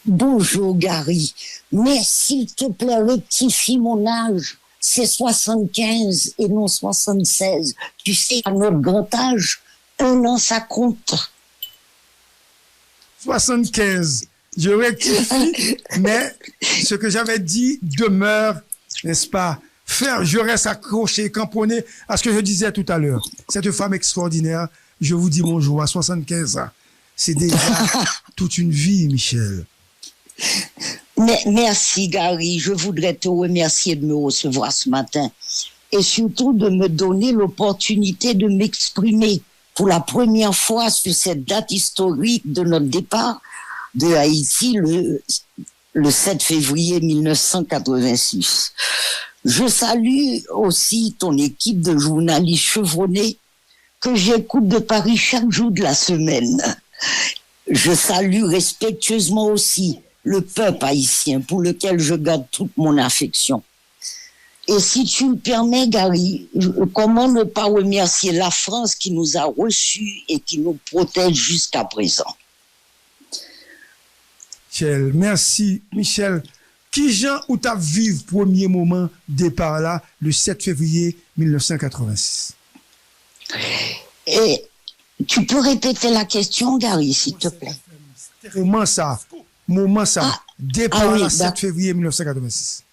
Bonjour Gary, mais s'il te plaît, rectifie mon âge. C'est 75 et non 76. Tu sais, à notre grand âge, un an ça compte. 75. Je rectifie, mais ce que j'avais dit demeure, n'est-ce pas? Je reste accroché, camponné à ce que je disais tout à l'heure. Cette femme extraordinaire, je vous dis bonjour à 75 ans. C'est déjà toute une vie, Michel. Merci Gary, je voudrais te remercier de me recevoir ce matin et surtout de me donner l'opportunité de m'exprimer pour la première fois sur cette date historique de notre départ de Haïti le 7 février 1986. Je salue aussi ton équipe de journalistes chevronnés que j'écoute de Paris chaque jour de la semaine. Je salue respectueusement aussi le peuple haïtien pour lequel je garde toute mon affection. Et si tu me permets, Gary, comment ne pas remercier la France qui nous a reçus et qui nous protège jusqu'à présent? Michel, merci. Michel, qui Jean ou t'as vécu premier moment départ là, le 7 février 1986? Et tu peux répéter la question, Gary, s'il te plaît? Moment ça, départ le 7 février 1986.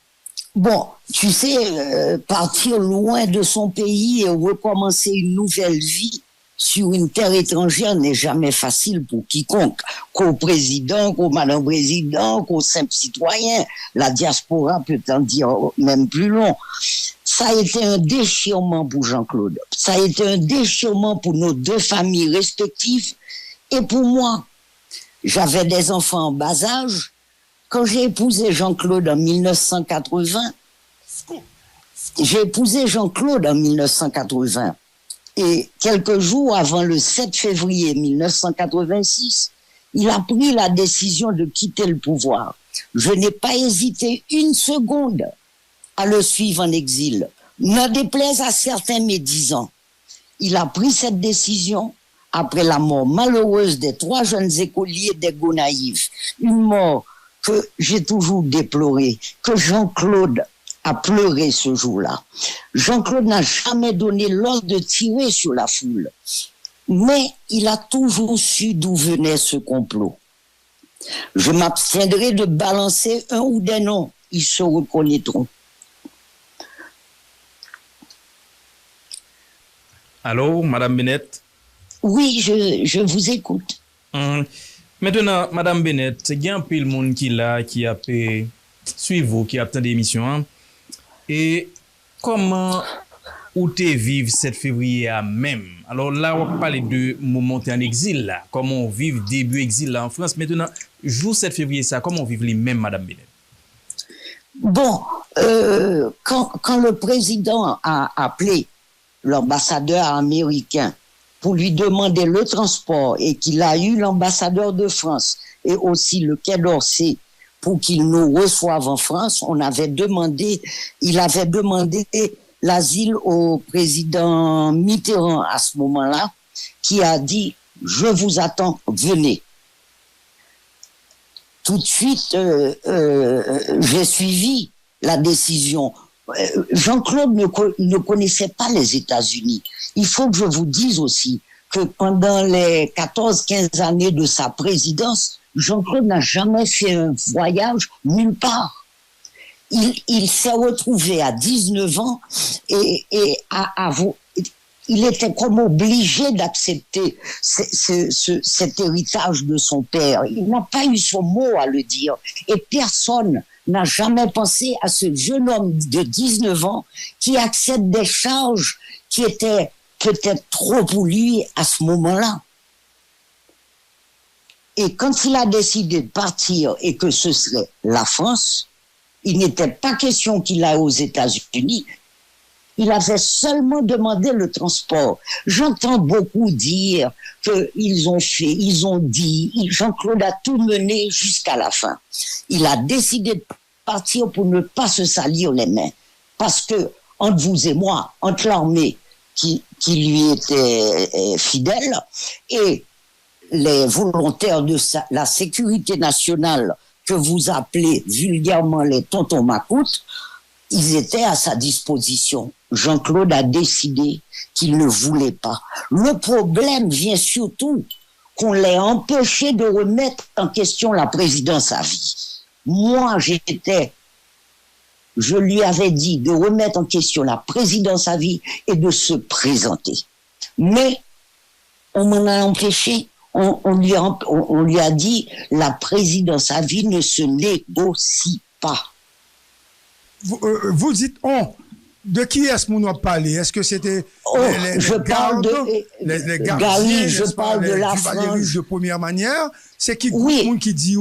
Bon, tu sais, partir loin de son pays et recommencer une nouvelle vie sur une terre étrangère n'est jamais facile pour quiconque, qu'au président, qu'au madame président, qu'au simple citoyen. La diaspora peut en dire même plus long. Ça a été un déchirement pour Jean-Claude. Ça a été un déchirement pour nos deux familles respectives et pour moi. J'avais des enfants en bas âge. Quand j'ai épousé Jean-Claude en 1980, et quelques jours avant le 7 février 1986, il a pris la décision de quitter le pouvoir. Je n'ai pas hésité une seconde à le suivre en exil. Ne déplaise à certains médisants. Il a pris cette décision après la mort malheureuse des 3 jeunes écoliers des Gonaïves. Une mort que j'ai toujours déplorée, que Jean-Claude a pleuré ce jour-là. Jean-Claude n'a jamais donné l'ordre de tirer sur la foule, mais il a toujours su d'où venait ce complot. Je m'abstiendrai de balancer un ou des noms, ils se reconnaîtront. Allô, Madame Bennett? Oui, je vous écoute. Maintenant, Madame Bennett, il y a un peu de monde qui a pu suivre, qui a attendu l'émission. Hein? Et comment ou te vivre 7 février à même? Alors là, on va parler de moment en exil là. Comment on vit début exil là en France. Maintenant, jour 7 février, ça, comment on vit les mêmes, Madame Bennett? Bon, quand le président a appelé l'ambassadeur américain pour lui demander le transport et qu'il a eu l'ambassadeur de France et aussi le Quai d'Orsay pour qu'il nous reçoive en France, il avait demandé l'asile au président Mitterrand à ce moment-là, qui a dit « Je vous attends, venez ». Tout de suite, j'ai suivi la décision. Jean-Claude ne connaissait pas les États-Unis. Il faut que je vous dise aussi que pendant les 14-15 années de sa présidence, Jean-Claude n'a jamais fait un voyage nulle part. Il s'est retrouvé à 19 ans et il était comme obligé d'accepter cet héritage de son père. Il n'a pas eu son mot à le dire. Et personne n'a jamais pensé à ce jeune homme de 19 ans qui accepte des charges qui étaient peut-être trop pour lui à ce moment-là. Et quand il a décidé de partir et que ce serait la France, il n'était pas question qu'il aille aux États-Unis. Il avait seulement demandé le transport. J'entends beaucoup dire qu'ils ont dit, Jean-Claude a tout mené jusqu'à la fin. Il a décidé de partir pour ne pas se salir les mains. Parce que, entre vous et moi, entre l'armée qui lui était fidèle et les volontaires de la sécurité nationale que vous appelez vulgairement les tontons macoutes, ils étaient à sa disposition. Jean-Claude a décidé qu'il ne voulait pas. Le problème vient surtout qu'on l'ait empêché de remettre en question la présidence à vie. Moi, je lui avais dit de remettre en question la présidence à vie et de se présenter. Mais on m'en a empêché. On lui a dit la présidence à vie ne se négocie pas. Vous dites on. De qui est-ce qu'on a parlé? Est-ce que c'était je parle les gardiens, Gary, je parle de la France de première manière? C'est qui oui. Qui dit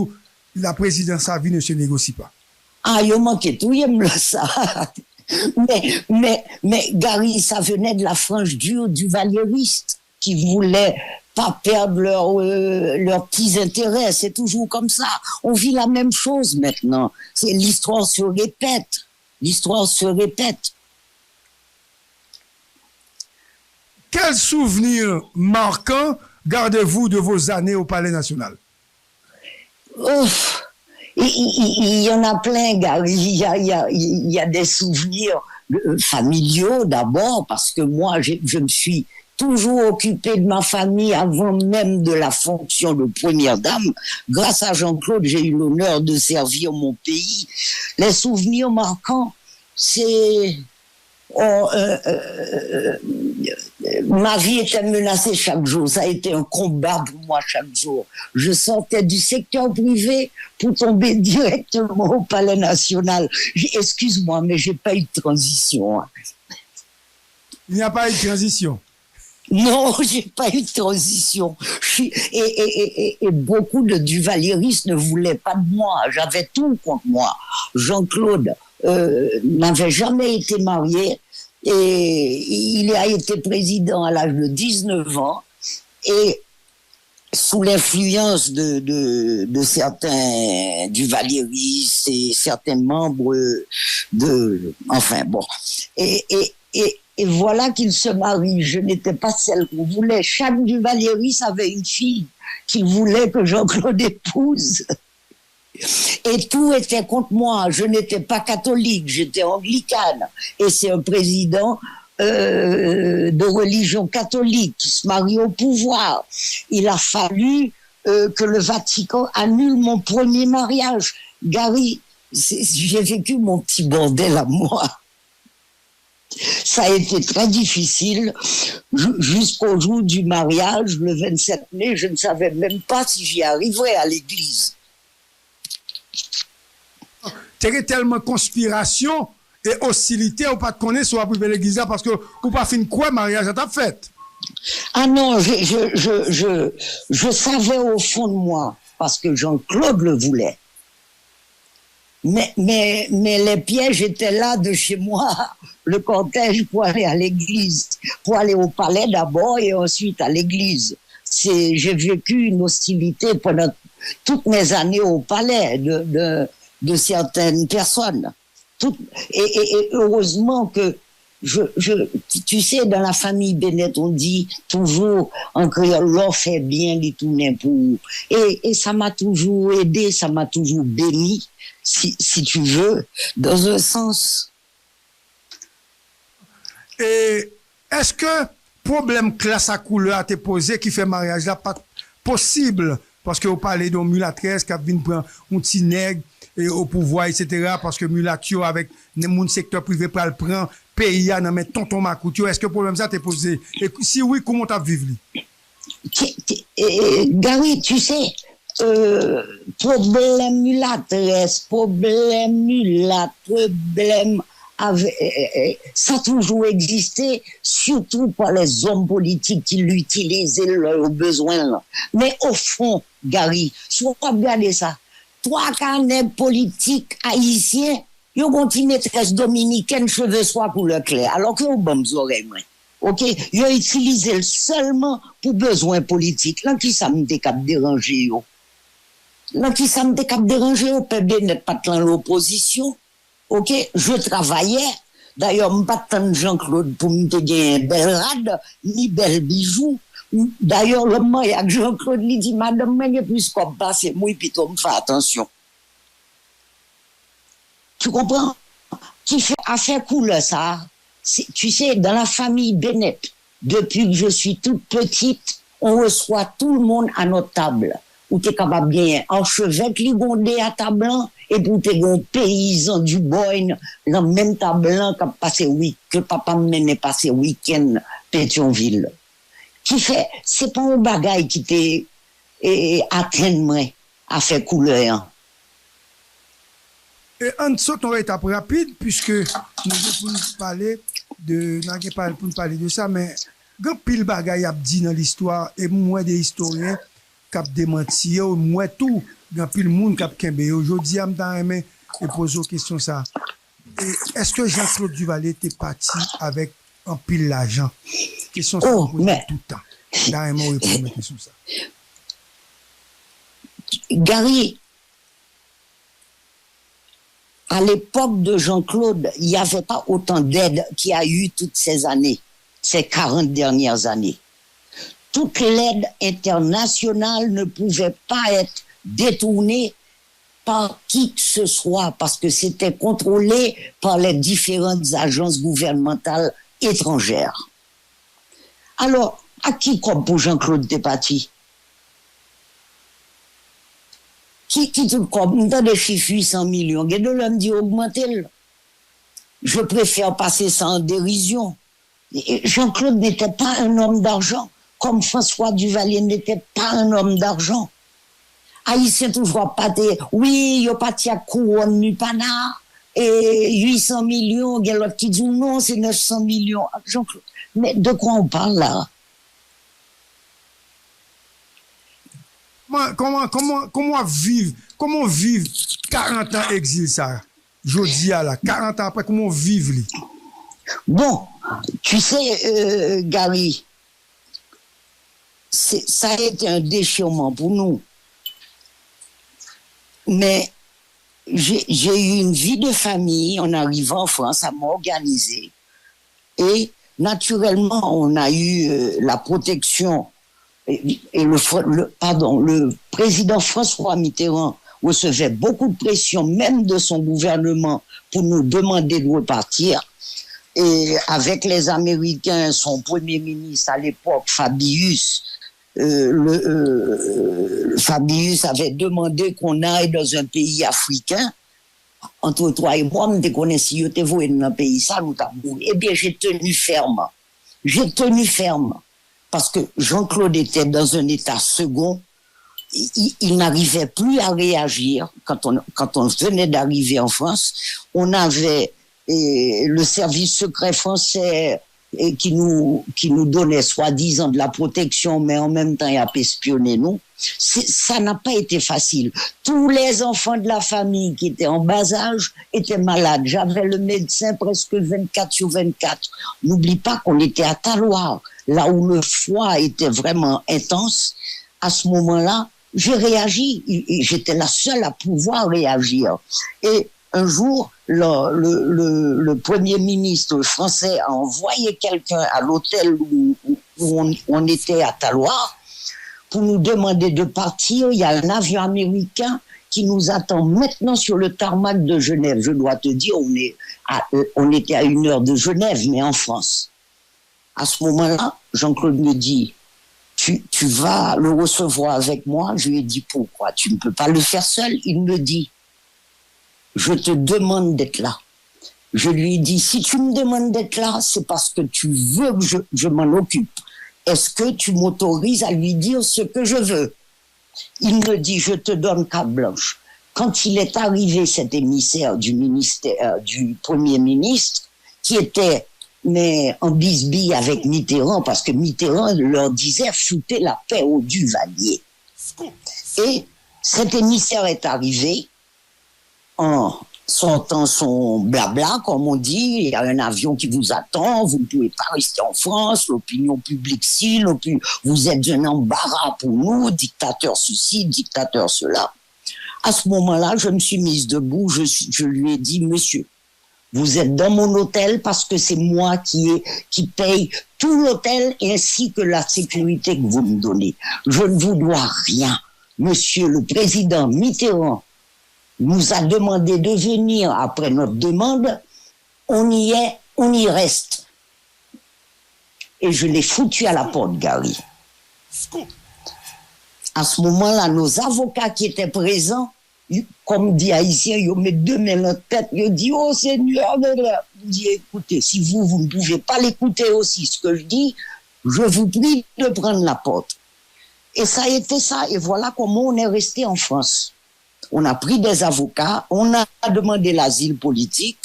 la présidence à vie ne se négocie pas? Ah, il manquait tout, il aime ça. mais Gary, ça venait de la frange dure du valériste qui voulait pas perdre leurs petits intérêts. C'est toujours comme ça. On vit la même chose maintenant. L'histoire se répète. L'histoire se répète. Quel souvenir marquant gardez-vous de vos années au Palais National? Il y en a plein, Gary. Il y a des souvenirs familiaux d'abord, parce que moi, je me suis toujours occupée de ma famille avant même de la fonction de première dame. Grâce à Jean-Claude, j'ai eu l'honneur de servir mon pays. Les souvenirs marquants, c'est... ma vie était menacée chaque jour. Ça a été un combat pour moi chaque jour. Je sortais du secteur privé pour tomber directement au Palais National. Excuse-moi, mais j'ai pas eu de transition. Il n'y a pas eu de transition? Non, j'ai pas eu de transition. Et beaucoup de duvalieristes ne voulaient pas de moi. J'avais tout contre moi. Jean-Claude n'avait jamais été marié et il a été président à l'âge de 19 ans et sous l'influence de certains duvalieristes et certains membres enfin bon. Et voilà qu'il se marie. Je n'étais pas celle qu'on voulait. Chaque duvalieriste avait une fille qu'il voulait que Jean-Claude épouse. Et tout était contre moi. Je n'étais pas catholique, j'étais anglicane. Et c'est un président de religion catholique qui se marie au pouvoir. Il a fallu que le Vatican annule mon premier mariage. Gary, j'ai vécu mon petit bordel à moi. Ça a été très difficile jusqu'au jour du mariage, le 27 mai. Je ne savais même pas si j'y arriverais à l'église. T'es tellement conspiration et hostilité ou pas de connaître soit privé l'église parce que ou pas fin quoi mariage à ta fête. Ah non, je savais au fond de moi parce que Jean-Claude le voulait. Mais les pièges étaient là de chez moi, le cortège pour aller à l'église, pour aller au palais d'abord et ensuite à l'église. J'ai vécu une hostilité pendant toutes mes années au palais de certaines personnes. Et heureusement que tu sais, dans la famille Bennett, on dit toujours en créole, l'or fait bien, les tourner pour. Et ça m'a toujours aidé, ça m'a toujours béni, si tu veux, dans un sens. Et est-ce que problème classe à couleur a été posé qui fait mariage là pas possible? Parce que vous parlez de mulâtresse qui a venu prendre un petit nègre et au pouvoir, etc. Parce que mulatio avec mon secteur privé pour le prendre, pays à mettre tonton Macoutio. Est-ce que le problème ça t'est posé? Et si oui, comment t'as vécu? Gary, tu sais, problème mulâtresse, problème ça a toujours existé, surtout par les hommes politiques qui l'utilisaient leurs besoins. Mais au fond, Gary, soit regarder ça. Trois carnets politiques haïtiens, ils ont une maîtresse dominicaine, cheveux soie couleur claire, alors qu'ils ont bonnes oreilles. Ok? Ils ont utilisé seulement pour besoins politiques. Là, qui ça me déranger, Là, qui ça me déranger, peut n'est pas dans l'opposition. Ok? Je travaillais. D'ailleurs, je pas tant de Jean-Claude pour me dire belle rade, ni belle bijou. D'ailleurs, le mariage Jean-Claude lui dit, madame, mais plus comme ça, c'est moi, puis toi, me fais attention. Tu comprends? Qui a fait couleur ça? Tu sais, dans la famille Bennett, depuis que je suis toute petite, on reçoit tout le monde à notre table. Où tu es capable de gagner archevêque ligondé à table et puis tu es un paysan du Boyne, dans le même table que papa menait passer week-end Pétionville. Qui fait, c'est pas un bagage qui t'est atteint à faire couleur. Et en saute on étape rapide puisque nous pour nous parler de ça mais grand pile bagaille a dit dans l'histoire et moi des historiens qui démenti moi tout grand pile monde qui kembe aujourd'hui am dans aimer et poser une question ça. Et est-ce que Jean-Claude Duvalier était parti avec un pile l'argent? Question ça mais tout le temps. Dans aimer répondre à question ça. Gary, à l'époque de Jean-Claude, il n'y avait pas autant d'aide qu'il y a eu toutes ces années, ces 40 dernières années. Toute l'aide internationale ne pouvait pas être détournée par qui que ce soit parce que c'était contrôlé par les différentes agences gouvernementales étrangères. Alors, à qui comme pour Jean-Claude Despatie? Qui tout comme, dans des chiffres 800 millions, et de l'homme dit augmenter. Je préfère passer ça en dérision. Jean-Claude n'était pas un homme d'argent, comme François Duvalier n'était pas un homme d'argent. Haïtien toujours pas oui, il y a pas de couronne Nupana, et 800 millions, il y a l'autre qui dit non, c'est 900 millions. Jean-Claude, mais de quoi on parle là? Comment vivre 40 ans exil ça? Jodi à la 40 ans après, comment vivre lui? Bon, tu sais, Gary, ça a été un déchirement pour nous. Mais j'ai eu une vie de famille en arrivant en France à m'organiser. Et naturellement, on a eu la protection. Et le président François Mitterrand recevait beaucoup de pression, même de son gouvernement, pour nous demander de repartir. Et avec les Américains, son premier ministre à l'époque, Fabius, Fabius avait demandé qu'on aille dans un pays africain. Entre toi et moi, je connais si je te vois dans un pays, ça, nous t'avons. Eh bien, j'ai tenu ferme. Parce que Jean-Claude était dans un état second, il n'arrivait plus à réagir. Quand on venait d'arriver en France, on avait le service secret français qui nous donnait soi-disant de la protection, mais en même temps il a espionné nous. Ça n'a pas été facile. Tous les enfants de la famille qui étaient en bas âge étaient malades. J'avais le médecin presque 24/24. N'oublie pas qu'on était à Taloir, là où le froid était vraiment intense. À ce moment-là, j'ai réagi. J'étais la seule à pouvoir réagir. Et un jour, le premier ministre français a envoyé quelqu'un à l'hôtel où on était à Taloir pour nous demander de partir. Il y a un avion américain qui nous attend maintenant sur le tarmac de Genève. Je dois te dire, on était à 1 heure de Genève, mais en France. À ce moment-là, Jean-Claude me dit, tu vas le recevoir avec moi. Je lui ai dit, pourquoi? Tu ne peux pas le faire seul. Il me dit, je te demande d'être là. Je lui ai dit, si tu me demandes d'être là, c'est parce que tu veux que je m'en occupe. Est-ce que tu m'autorises à lui dire ce que je veux? Il me dit, je te donne carte blanche. Quand il est arrivé, cet émissaire du ministère, du Premier ministre, qui était en bisbille avec Mitterrand, parce que Mitterrand leur disait, foutez la paix au Duvalier. Et cet émissaire est arrivé en sortant son blabla, comme on dit, il y a un avion qui vous attend, vous ne pouvez pas rester en France, l'opinion publique si, vous êtes un embarras pour nous, dictateur ceci, dictateur cela. À ce moment-là, je me suis mise debout, je lui ai dit, monsieur, vous êtes dans mon hôtel parce que c'est moi qui paye tout l'hôtel ainsi que la sécurité que vous me donnez. Je ne vous dois rien. Monsieur le président Mitterrand nous a demandé de venir après notre demande, on y est, on y reste. Et je l'ai foutu à la porte, Gary. À ce moment-là, nos avocats qui étaient présents, comme dit Haïtien, ils mettent deux mains dans la tête, ils disent, oh Seigneur, je dis, écoutez, si vous ne pouvez pas l'écouter aussi, ce que je dis, je vous prie de prendre la porte. Et ça a été ça, et voilà comment on est resté en France. On a pris des avocats, on a demandé l'asile politique,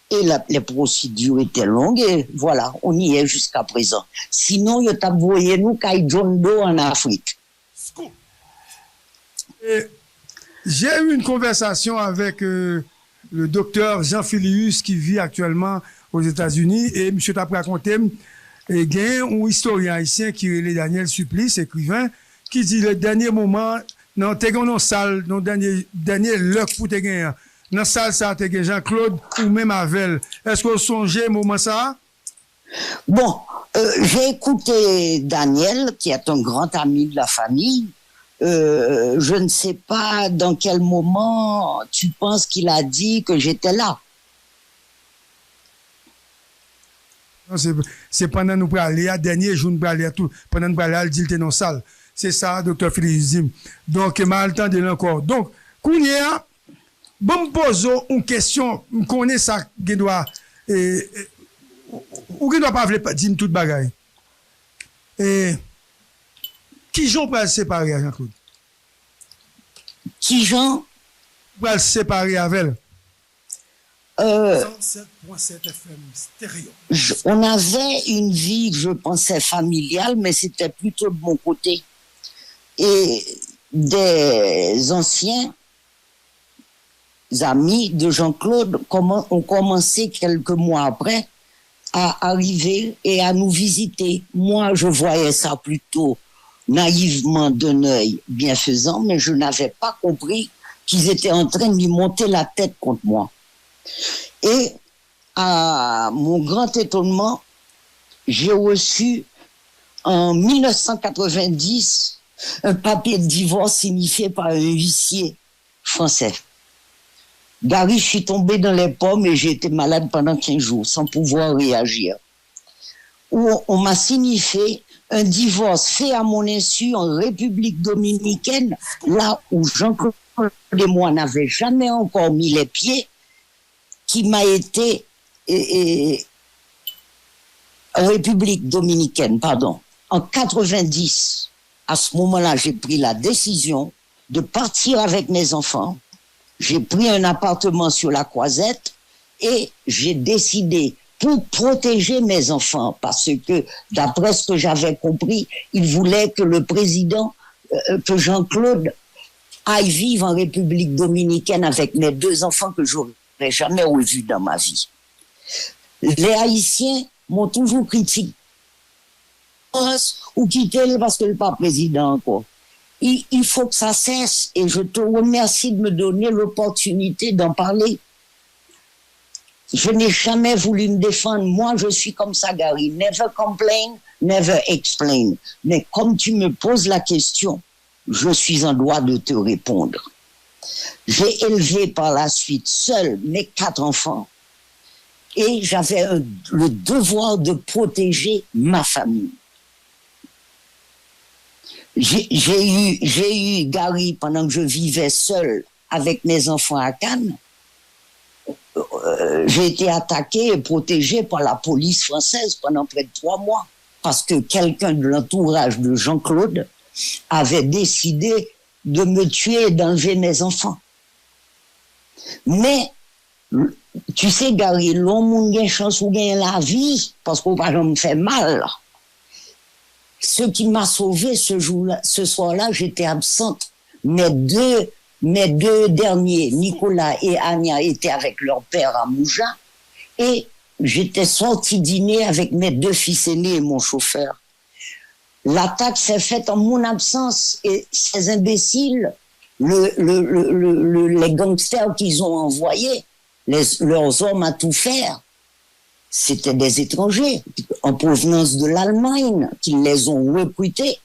et les procédures étaient longues, et voilà, on y est jusqu'à présent. Sinon, il t'a envoyé nous qu'à John Doe en Afrique. Et j'ai eu une conversation avec le docteur Jean Filius qui vit actuellement aux États-Unis, et M. t'a raconté, et il y a un historien haïtien qui est Daniel Supplice, écrivain, qui dit le dernier moment, dans la salle, dans le dernier loc pour te gagner, dans la salle, ça te gagné Jean-Claude ou même Avel. Est-ce que vous songez au moment ça? Bon, j'ai écouté Daniel, qui est un grand ami de la famille. Je ne sais pas dans quel moment tu penses qu'il a dit que j'étais là. Non, c'est pendant nous parler, à dernier jour nous parler tout, pendant nous parler, il dit dans la salle. C'est ça, docteur Philizim. Donc, mal temps de encore. Donc, Kounia, bon, me pose une question, je connais ça, qui doit, ou qui doit pas dire toute bagaille. Qui j'en peut se séparer à Jean-Claude? Qui j'en peut se séparer avec elle? 107.7 FM stéréo. On avait une vie, je pensais, familiale, mais c'était plutôt de mon côté. Et des anciens amis de Jean-Claude ont commencé quelques mois après à arriver et à nous visiter. Moi, je voyais ça plutôt naïvement d'un œil bienfaisant, mais je n'avais pas compris qu'ils étaient en train de lui monter la tête contre moi. Et à mon grand étonnement, j'ai reçu en 1990 un papier de divorce signifié par un huissier français. Gary, je suis tombé dans les pommes et j'ai été malade pendant 15 jours sans pouvoir réagir. Où on m'a signifié un divorce fait à mon insu en République dominicaine, là où Jean-Claude et moi n'avaient jamais encore mis les pieds, qui m'a été en République dominicaine, pardon, en 90. À ce moment-là, j'ai pris la décision de partir avec mes enfants. J'ai pris un appartement sur la Croisette et j'ai décidé, pour protéger mes enfants, parce que, d'après ce que j'avais compris, il voulait que le président, que Jean-Claude aille vivre en République dominicaine avec mes deux enfants que j'aurais jamais revus dans ma vie. Les Haïtiens m'ont toujours critiqué ou quitté parce que le pas président encore. Il faut que ça cesse et je te remercie de me donner l'opportunité d'en parler. Je n'ai jamais voulu me défendre. Moi, je suis comme ça, Gary. Never complain, never explain. Mais comme tu me poses la question, je suis en droit de te répondre. J'ai élevé par la suite seul mes 4 enfants et j'avais le devoir de protéger ma famille. J'ai eu Gary pendant que je vivais seul avec mes enfants à Cannes. J'ai été attaqué et protégé par la police française pendant près de 3 mois parce que quelqu'un de l'entourage de Jean-Claude avait décidé de me tuer et d'enlever mes enfants. Mais, tu sais, Gary, l'homme a une chance ou gagne la vie parce qu'on va me faire mal. Ce qui m'a sauvé ce soir-là, j'étais absente. Mes deux derniers, Nicolas et Anya, étaient avec leur père à Mougins et j'étais sorti dîner avec mes 2 fils aînés et mon chauffeur. L'attaque s'est faite en mon absence et ces imbéciles, les gangsters qu'ils ont envoyés, leurs hommes à tout faire, c'était des étrangers en provenance de l'Allemagne qui les ont recrutés.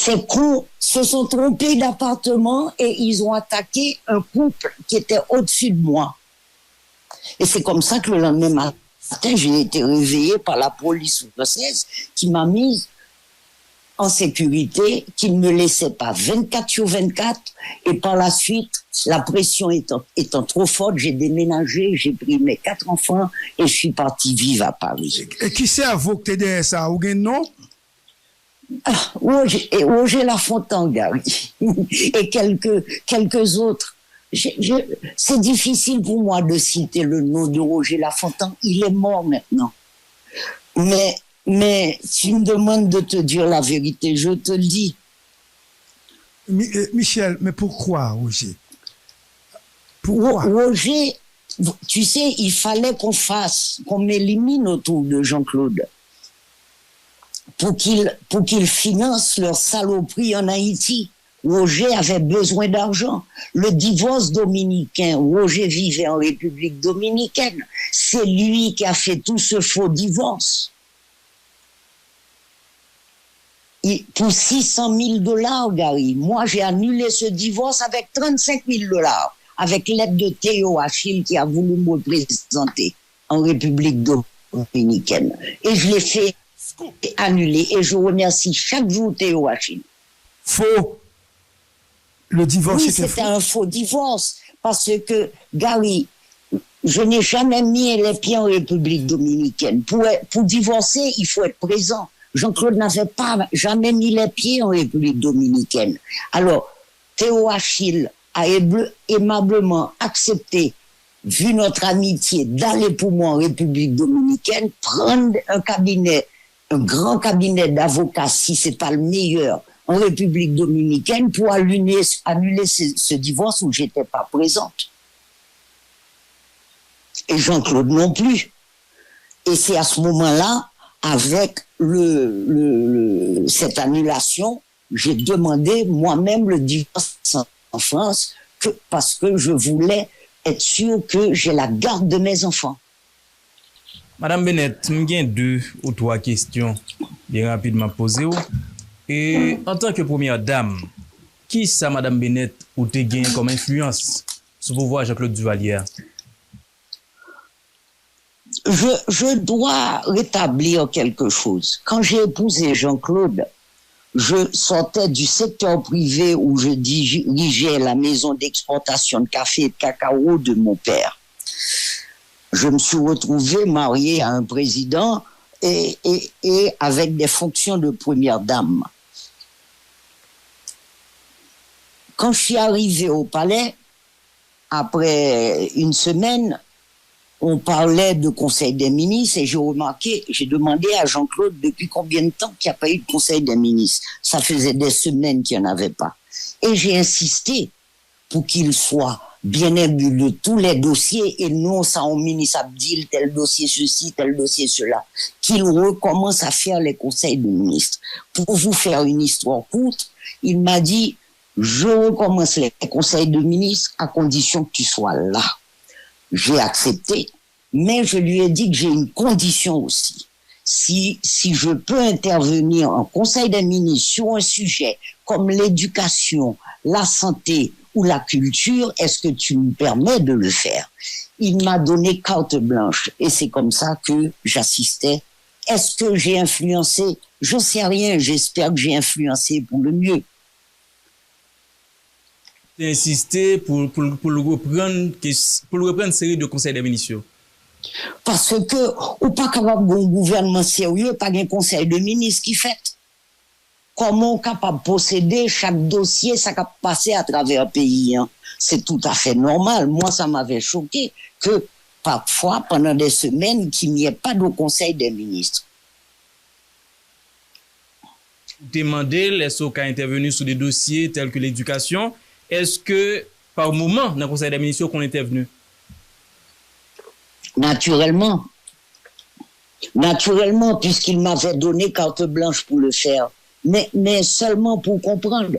ces cons se sont trompés d'appartement et ils ont attaqué un couple qui était au-dessus de moi. Et c'est comme ça que le lendemain matin, j'ai été réveillée par la police française qui m'a mise en sécurité, qui ne me laissait pas 24/24. Et par la suite, la pression étant trop forte, j'ai déménagé, j'ai pris mes 4 enfants et je suis partie vivre à Paris. Et qui c'est à vous que t'es derrière ça? Ou bien non? Roger Lafontaine, Gary. Et quelques autres. C'est difficile pour moi de citer le nom de Roger Lafontaine. Il est mort maintenant. Mais tu me demandes de te dire la vérité, je te le dis. Michel, mais pourquoi, Roger? Pourquoi? Roger, tu sais, il fallait qu'on m'élimine autour de Jean-Claude pour qu'il finance leur saloperie en Haïti. Roger avait besoin d'argent. Le divorce dominicain, Roger vivait en République dominicaine. C'est lui qui a fait tout ce faux divorce. Pour 600 000 $, Gary. Moi, j'ai annulé ce divorce avec 35 000 $, avec l'aide de Théo Achille qui a voulu me représenter en République dominicaine. Et je l'ai fait annuler. Et je remercie chaque jour Théo Achille. Faux. Le divorce oui, était faux. C'était un faux divorce. Parce que, Gary, je n'ai jamais mis les pieds en République dominicaine. Pour divorcer, il faut être présent. Jean-Claude n'avait pas jamais mis les pieds en République dominicaine. Alors, Théo Achille a aimablement accepté, vu notre amitié, d'aller pour moi en République dominicaine, prendre un grand cabinet d'avocats, si c'est pas le meilleur, en République dominicaine, pour annuler ce divorce où j'étais pas présente. Et Jean-Claude non plus. Et c'est à ce moment-là, avec cette annulation, j'ai demandé moi-même le divorce en France parce que je voulais être sûr que j'ai la garde de mes enfants. Madame Bennett, j'ai 2 ou 3 questions bien rapidement posées. Et en tant que première dame, qui ça, Madame Bennett, ou te gagne comme influence sur le pouvoir Jean-Claude Duvalier? Je dois rétablir quelque chose. Quand j'ai épousé Jean-Claude, je sortais du secteur privé où je dirigeais la maison d'exportation de café et de cacao de mon père. Je me suis retrouvé marié à un président et avec des fonctions de première dame. Quand je suis arrivé au palais, après une semaine, on parlait de conseil des ministres et j'ai demandé à Jean-Claude depuis combien de temps qu'il n'y a pas eu de conseil des ministres. Ça faisait des semaines qu'il n'y en avait pas. Et j'ai insisté pour qu'il soit bien imbu de tous les dossiers et non ça au ministre Abdil, tel dossier ceci, tel dossier cela. Qu'il recommence à faire les conseils des ministres. Pour vous faire une histoire courte, il m'a dit, je recommence les conseils de ministres à condition que tu sois là. J'ai accepté, mais je lui ai dit que j'ai une condition aussi. Si je peux intervenir en conseil des ministres sur un sujet comme l'éducation, la santé ou la culture, est-ce que tu me permets de le faire? Il m'a donné carte blanche et c'est comme ça que j'assistais. Est-ce que j'ai influencé? Je sais rien, j'espère que j'ai influencé pour le mieux. Insisté pour le reprendre série de conseils des ministres. Parce que, ou pas capable d'un gouvernement sérieux, pas un conseil de ministres qui fait. Comment capable de posséder chaque dossier, ça peut passer à travers le pays. Hein. C'est tout à fait normal. Moi, ça m'avait choqué que parfois, pendant des semaines, qu'il n'y ait pas de conseil des ministres. Demander les SOCA intervenus sur des dossiers tels que l'éducation. Est-ce que, par moment, dans le conseil des ministres, qu'on était venu? Naturellement. Naturellement, puisqu'il m'avait donné carte blanche pour le faire. Mais seulement pour comprendre.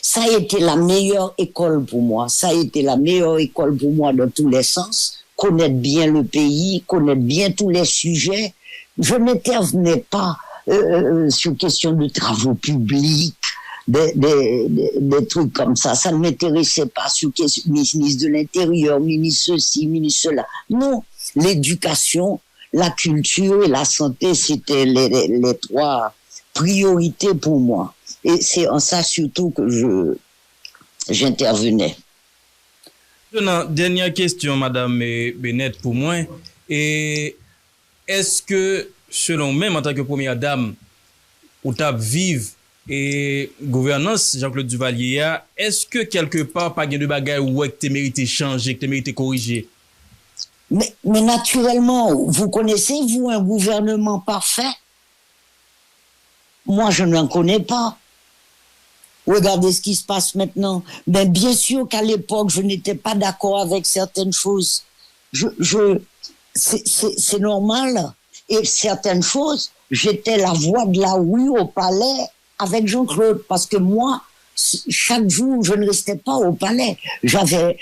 Ça a été la meilleure école pour moi. Ça a été la meilleure école pour moi dans tous les sens. Connaître bien le pays, connaître bien tous les sujets. Je n'intervenais pas sur question de travaux publics, des trucs comme ça. Ça ne m'intéressait pas sur question ministre de l'Intérieur, ministre ceci, ministre cela. Non, l'éducation, la culture et la santé, c'était les trois priorités pour moi. Et c'est en ça surtout que j'intervenais. Dernière question, Madame Bennett, pour moi. Et est-ce que, selon même en tant que première dame, ou t'as vive et gouvernance Jean-Claude Duvalier, est-ce que quelque part, pas de bagaille ou que tu mérites changer, que tu mérites corriger? Mais naturellement, vous connaissez, vous, un gouvernement parfait? Moi, je n'en connais pas. Regardez ce qui se passe maintenant. Mais bien sûr qu'à l'époque, je n'étais pas d'accord avec certaines choses. C'est normal. Et certaines choses, j'étais la voix de la rue au palais avec Jean-Claude. Parce que moi, chaque jour, je ne restais pas au palais. J'avais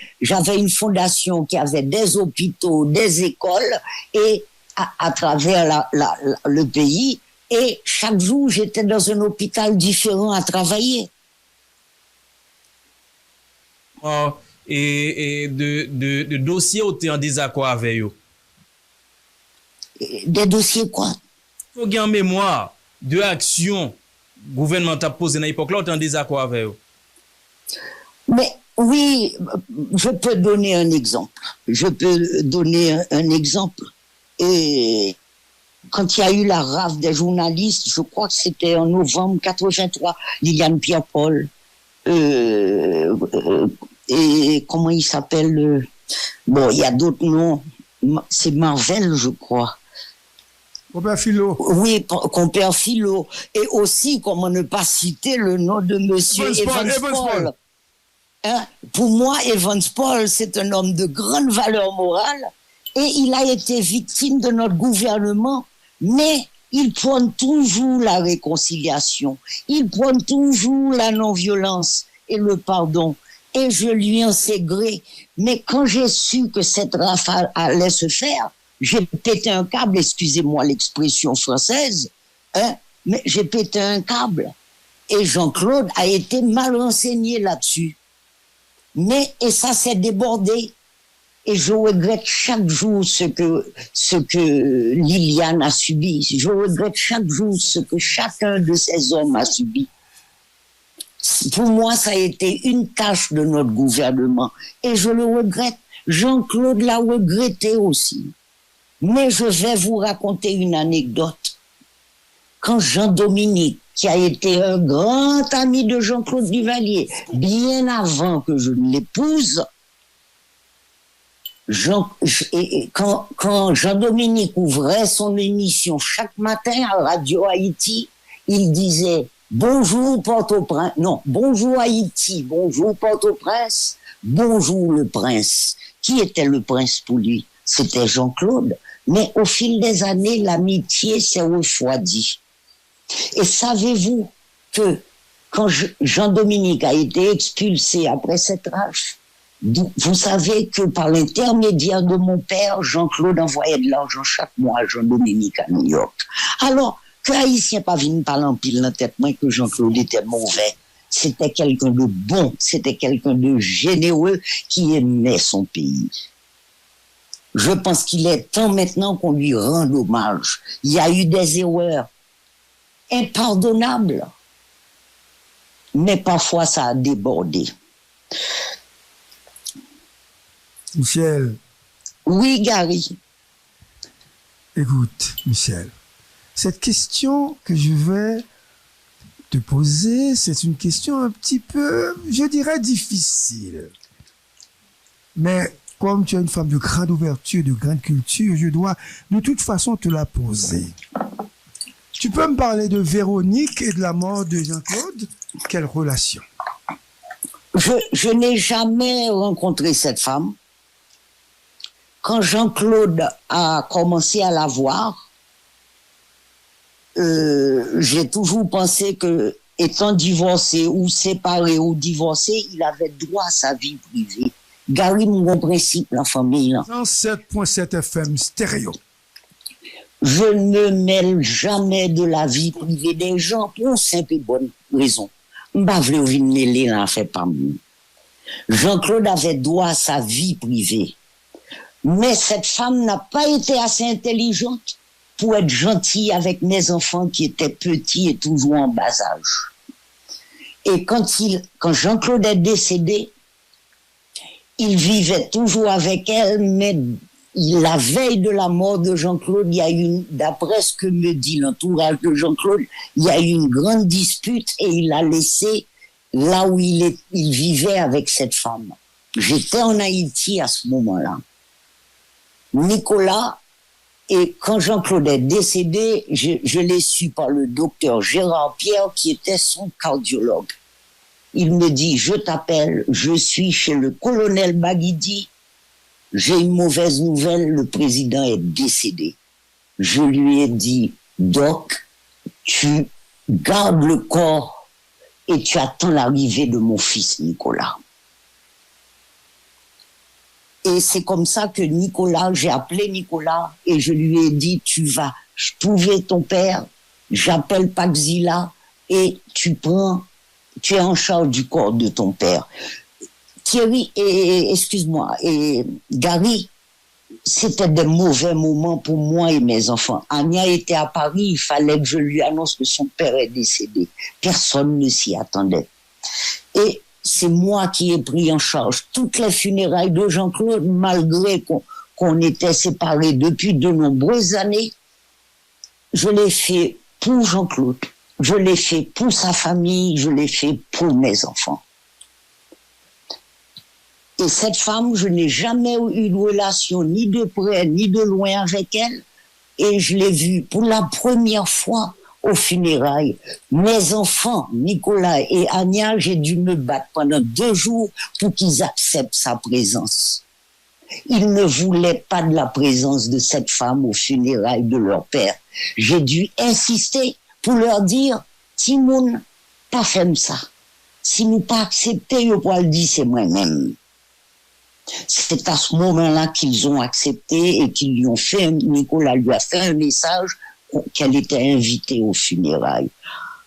une fondation qui avait des hôpitaux, des écoles, et à travers le pays. Et chaque jour, j'étais dans un hôpital différent à travailler. Et de dossiers où tu es en désaccord avec eux? Des dossiers quoi? Il faut garder en mémoire de actions gouvernementales posées dans l'époque là où tu es en désaccord avec eux. Mais oui, je peux donner un exemple. Et quand il y a eu la rafle des journalistes, je crois que c'était en novembre 83, Liliane Pierre-Paul, et comment il s'appelle, bon, il y a d'autres noms, c'est Marvel, je crois. Compère Philo. Oui, compère Philo. Et aussi, comment ne pas citer le nom de monsieur Evans Paul. Hein? Pour moi, Evans Paul, c'est un homme de grande valeur morale et il a été victime de notre gouvernement, mais il prône toujours la réconciliation, il prône toujours la non-violence et le pardon. Et je lui en sais gré. Mais quand j'ai su que cette rafale allait se faire, j'ai pété un câble, excusez-moi l'expression française, hein, mais j'ai pété un câble. Et Jean-Claude a été mal renseigné là-dessus. Et ça s'est débordé. Et je regrette chaque jour ce que Liliane a subi. Je regrette chaque jour ce que chacun de ces hommes a subi. Pour moi, ça a été une tâche de notre gouvernement. Et je le regrette. Jean-Claude l'a regretté aussi. Mais je vais vous raconter une anecdote. Quand Jean-Dominique, qui a été un grand ami de Jean-Claude Duvalier, bien avant que je ne l'épouse, quand Jean-Dominique ouvrait son émission chaque matin à Radio Haïti, il disait « Bonjour Port-au-Prince », non, « Bonjour Haïti »,« Bonjour Port-au-Prince »,« Bonjour le prince ». Qui était le prince pour lui? C'était Jean-Claude. Mais au fil des années, l'amitié s'est refroidie. Et savez-vous que quand Jean-Dominique a été expulsé après cette rafle, vous savez que par l'intermédiaire de mon père, Jean-Claude envoyait de l'argent chaque mois à Jean-Dominique à New York. Alors, que Haïtien pas venu parler en pile dans la tête, moi, que Jean-Claude était mauvais. C'était quelqu'un de bon, c'était quelqu'un de généreux qui aimait son pays. Je pense qu'il est temps maintenant qu'on lui rende hommage. Il y a eu des erreurs impardonnables, mais parfois ça a débordé. Michel. Oui, Gary. Écoute, Michel, cette question que je vais te poser, c'est une question un petit peu, je dirais, difficile. Mais comme tu es une femme de grande ouverture, de grande culture, je dois de toute façon te la poser. Tu peux me parler de Véronique et de la mort de Jean-Claude? Quelle relation? Je n'ai jamais rencontré cette femme. Quand Jean-Claude a commencé à la voir, j'ai toujours pensé que, étant divorcé ou séparé ou divorcé, il avait droit à sa vie privée. Gary, mon principe, la famille. 107.7 FM stéréo. Je ne mêle jamais de la vie privée des gens pour une simple et bonne raison. M'pa vle ou vin mêler là, fait pas moun. Jean-Claude avait droit à sa vie privée. Mais cette femme n'a pas été assez intelligente pour être gentille avec mes enfants qui étaient petits et toujours en bas âge. Et quand Jean-Claude est décédé, il vivait toujours avec elle, mais la veille de la mort de Jean-Claude, il y a eu, d'après ce que me dit l'entourage de Jean-Claude, il y a eu une grande dispute et il a laissé là où il vivait avec cette femme. J'étais en Haïti à ce moment-là. Nicolas, et quand Jean-Claude est décédé, je l'ai su par le docteur Gérard Pierre qui était son cardiologue. Il me dit, je t'appelle, je suis chez le colonel Baguidi, j'ai une mauvaise nouvelle, le président est décédé. Je lui ai dit, Doc, tu gardes le corps et tu attends l'arrivée de mon fils Nicolas. Et c'est comme ça que j'ai appelé Nicolas et je lui ai dit, tu vas trouver ton père, j'appelle Paxila et tu es en charge du corps de ton père. Thierry, excuse-moi, et Gary, c'était des mauvais moments pour moi et mes enfants. Anya était à Paris, il fallait que je lui annonce que son père est décédé. Personne ne s'y attendait. Et c'est moi qui ai pris en charge toutes les funérailles de Jean-Claude, malgré qu'on était séparés depuis de nombreuses années. Je l'ai fait pour Jean-Claude, je l'ai fait pour sa famille, je l'ai fait pour mes enfants. Et cette femme, je n'ai jamais eu de relation ni de près ni de loin avec elle. Et je l'ai vue pour la première fois aux funérailles. Mes enfants, Nicolas et Anya, j'ai dû me battre pendant 2 jours pour qu'ils acceptent sa présence. Ils ne voulaient pas de la présence de cette femme aux funérailles de leur père. J'ai dû insister pour leur dire, Timoun, pas fait ça. Si nous pas accepté, je pourrais le dire, c'est moi-même. C'est à ce moment-là qu'ils ont accepté et qu'ils lui ont fait, Nicolas lui a fait un message qu'elle était invitée aux funérailles.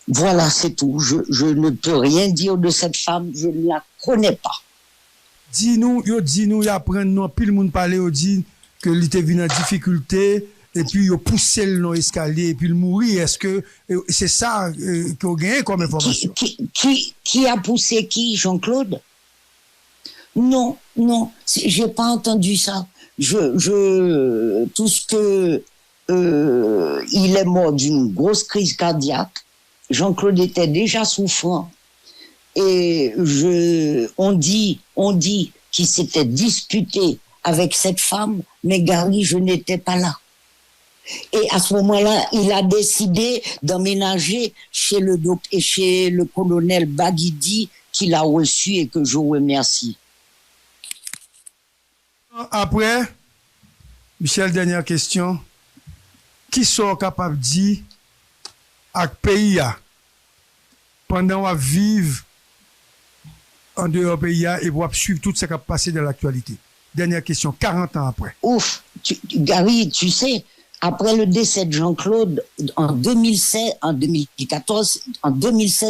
Voilà, c'est tout. Je ne peux rien dire de cette femme, je ne la connais pas. Dis-nous, y apprend non, puis le monde parlait, yo dit que il était venu en difficulté, et puis yo poussé le long escalier, et puis il mourit. Est-ce que c'est ça qu'on gagne comme information? Qui a poussé qui, Jean-Claude? Non, j'ai pas entendu ça. Tout ce que il est mort d'une grosse crise cardiaque. Jean-Claude était déjà souffrant. Et on dit qu'il s'était disputé avec cette femme, mais Gary, je n'étais pas là. Et à ce moment-là, il a décidé d'emménager chez le colonel Baguidi, qu'il a reçu et que je remercie. Après, Michel, dernière question. Qui sont capables de dire à pays pendant qu'on vivre en dehors pays et pour suivre tout ce qui a passé dans l'actualité? Dernière question, 40 ans après. Ouf, Gary, tu sais, après le décès de Jean-Claude, en 2014,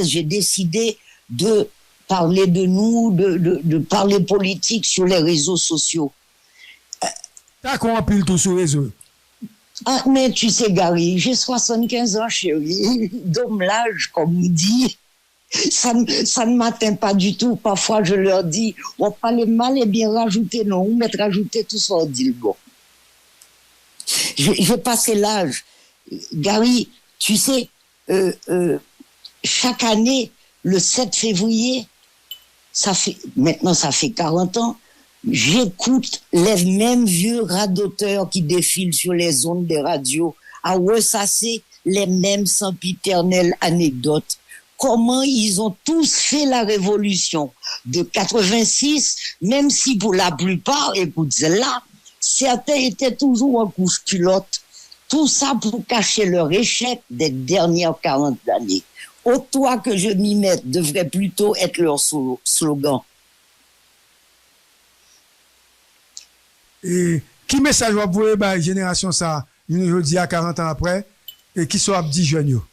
j'ai décidé de parler de nous, de parler politique sur les réseaux sociaux. T'as compris tout sur les réseaux? Ah, mais tu sais, Gary, j'ai 75 ans, chérie. D'homme l'âge, comme on dit. Ça ne m'atteint pas du tout. Parfois, je leur dis, on parle mal et bien rajouter, non, ou mettre rajouter tout ça, on dit le bon. J'ai passé l'âge. Gary, tu sais, chaque année, le 7 février, maintenant ça fait 40 ans, j'écoute les mêmes vieux radoteurs qui défilent sur les ondes des radios à ressasser les mêmes sempiternelles anecdotes. Comment ils ont tous fait la révolution de 86, même si pour la plupart, écoute, celle-là, certains étaient toujours en couche-culotte. Tout ça pour cacher leur échec des dernières 40 années. Au toi que je m'y mette devrait plutôt être leur slogan. Et qui message va vous la génération ça je dis à 40 ans après, et qui sont dit jeunes yo?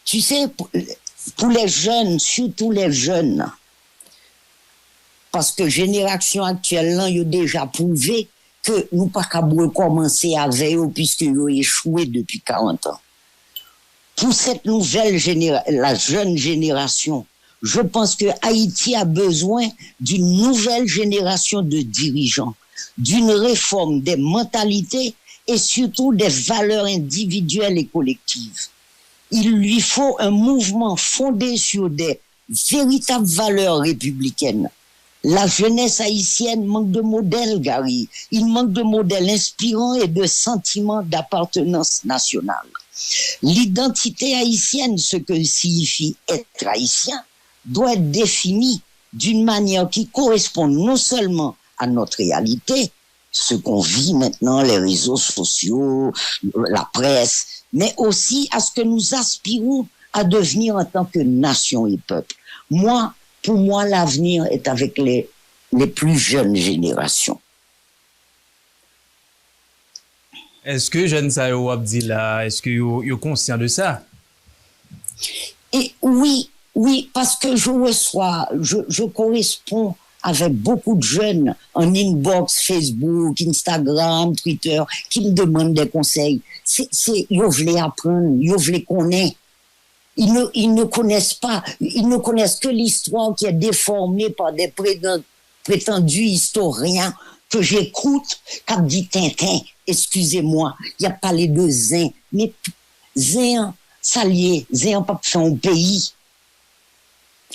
Tu sais, pour les jeunes, surtout les jeunes, parce que génération actuelle, là, ils ont déjà prouvé que nous pas qu'à recommencer avec eux puisque ils ont échoué depuis 40 ans. Pour cette nouvelle génération, la jeune génération, je pense que Haïti a besoin d'une nouvelle génération de dirigeants, d'une réforme des mentalités et surtout des valeurs individuelles et collectives. Il lui faut un mouvement fondé sur des véritables valeurs républicaines. La jeunesse haïtienne manque de modèles, Gary. Il manque de modèles inspirants et de sentiments d'appartenance nationale. L'identité haïtienne, ce que signifie être haïtien, doit être définie d'une manière qui corresponde non seulement à notre réalité, ce qu'on vit maintenant, les réseaux sociaux, la presse, mais aussi à ce que nous aspirons à devenir en tant que nation et peuple. Pour moi, l'avenir est avec les plus jeunes générations. Est-ce que jeune sa yo ap di là, est-ce que yo conscient de ça? Et oui, parce que je corresponds avec beaucoup de jeunes en inbox, Facebook, Instagram, Twitter, qui me demandent des conseils. Ils veulent apprendre, ils veulent connaître. Ils ne connaissent pas, ils ne connaissent que l'histoire qui est déformée par des prétendus historiens que j'écoute, comme dit Tintin, excusez-moi, il y a parlé de Zin, mais Zin, ça lié, Zin pas fait un pays.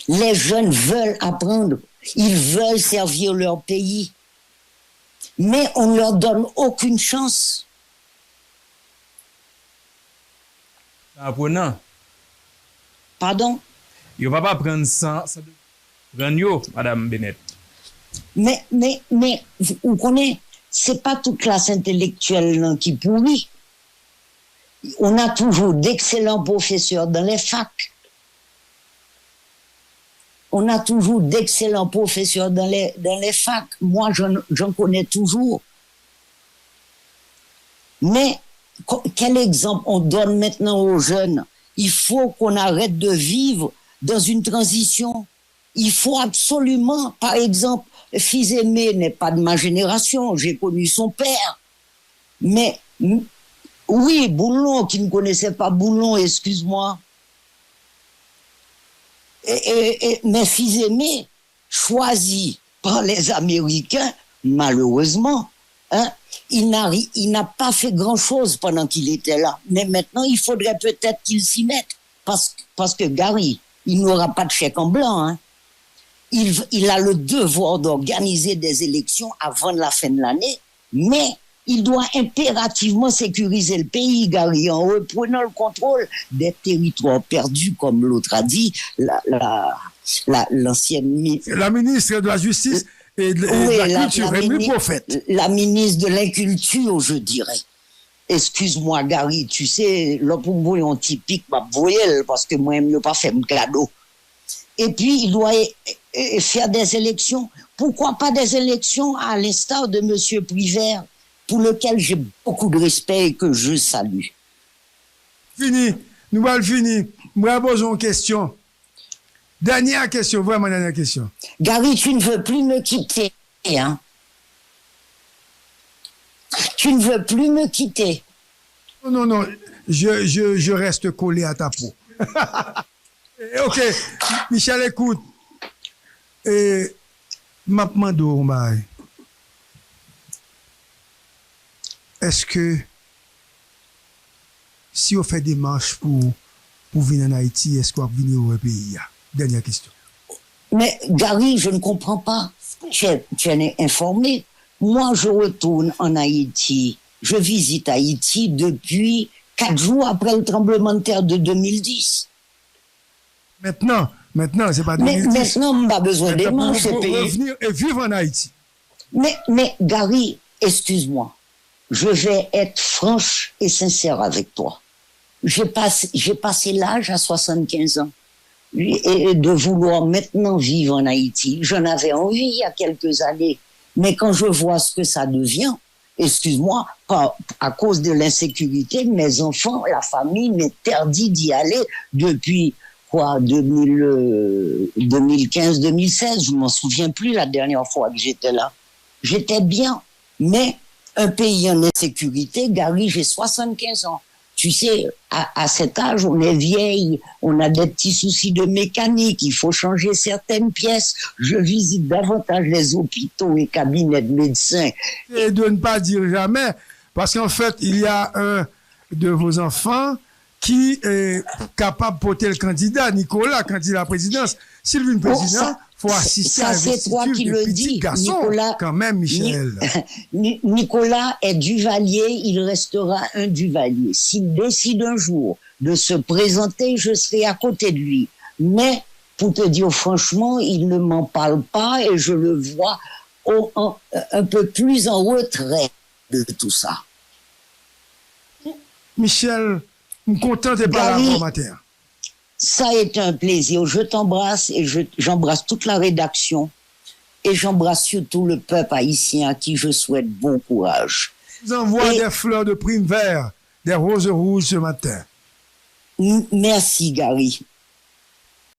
Les jeunes veulent apprendre, ils veulent servir leur pays, mais on ne leur donne aucune chance. Apprenant. Pardon? Yo va pas prendre ça prendre yo, Madame Bennett. Mais, vous connaissez, c'est pas toute classe intellectuelle là, qui pourrit. On a toujours d'excellents professeurs dans les facs. On a toujours d'excellents professeurs dans les facs. Moi, j'en connais toujours. Mais, quel exemple on donne maintenant aux jeunes? Il faut qu'on arrête de vivre dans une transition. Il faut absolument, par exemple, Fils Aimé n'est pas de ma génération, j'ai connu son père. Mais, oui, Boulon, qui ne connaissait pas Boulon, excuse-moi. Mais Fils Aimé, choisi par les Américains, malheureusement, hein, il n'a pas fait grand-chose pendant qu'il était là. Mais maintenant, il faudrait peut-être qu'il s'y mette. Parce que Gary, il n'aura pas de chèque en blanc. Hein. Il a le devoir d'organiser des élections avant la fin de l'année, mais il doit impérativement sécuriser le pays, Gary, en reprenant le contrôle des territoires perdus, comme l'autre a dit, l'ancienne... La ministre de la Justice et de la Culture, Rémi Prophète. La ministre de l'Inculture, je dirais. Excuse-moi, Gary, tu sais, l'opposition typique m'a voyelle parce que moi, je n'ai pas fait un cadeau. Et puis, il doit faire des élections. Pourquoi pas des élections à l'instar de M. Privert, pour lequel j'ai beaucoup de respect et que je salue. Fini. Nous allons finir. Moi, posons une question. Dernière question, vraiment dernière question. Gary, tu ne veux plus me quitter, hein? Tu ne veux plus me quitter. Non. Je reste collé à ta peau. Ok. Michel, écoute. Mapmando, est-ce que si on fait des marches pour venir en Haïti, est-ce qu'on va venir au pays? Dernière question. Mais Gary, je ne comprends pas. Tu es informé. Moi, je retourne en Haïti. Je visite Haïti depuis 4 jours après le tremblement de terre de 2010. Maintenant, c'est pas 2010. Mais maintenant, on n'a pas besoin des marches, ce pays. Revenir et vivre en Haïti. Mais Gary, excuse-moi. Je vais être franche et sincère avec toi. J'ai passé l'âge à 75 ans. Et de vouloir maintenant vivre en Haïti. J'en avais envie il y a quelques années. Mais quand je vois ce que ça devient, excuse-moi, à cause de l'insécurité, mes enfants, la famille m'interdit d'y aller depuis 2015-2016, je m'en souviens plus la dernière fois que j'étais là. J'étais bien, mais un pays en insécurité, Gary, j'ai 75 ans. Tu sais, à cet âge, on est vieille, on a des petits soucis de mécanique, il faut changer certaines pièces. Je visite davantage les hôpitaux et cabinets de médecins. Et de ne pas dire jamais, parce qu'en fait, il y a un de vos enfants qui est capable de porter le candidat, Nicolas, candidat à la présidence. Sylvie, président, faut assister à l'investiture de petits garçons, Nicolas, quand même, Michel. Nicolas est Duvalier, il restera un Duvalier. S'il décide un jour de se présenter, je serai à côté de lui. Mais, pour te dire franchement, il ne m'en parle pas et je le vois un peu plus en retrait de tout ça. Michel, je suis content de parler à matin. Ça a été un plaisir. Je t'embrasse et j'embrasse toute la rédaction et j'embrasse surtout le peuple haïtien à qui je souhaite bon courage. Je vous envoie des fleurs de prime vert, des roses rouges ce matin. Merci, Gary.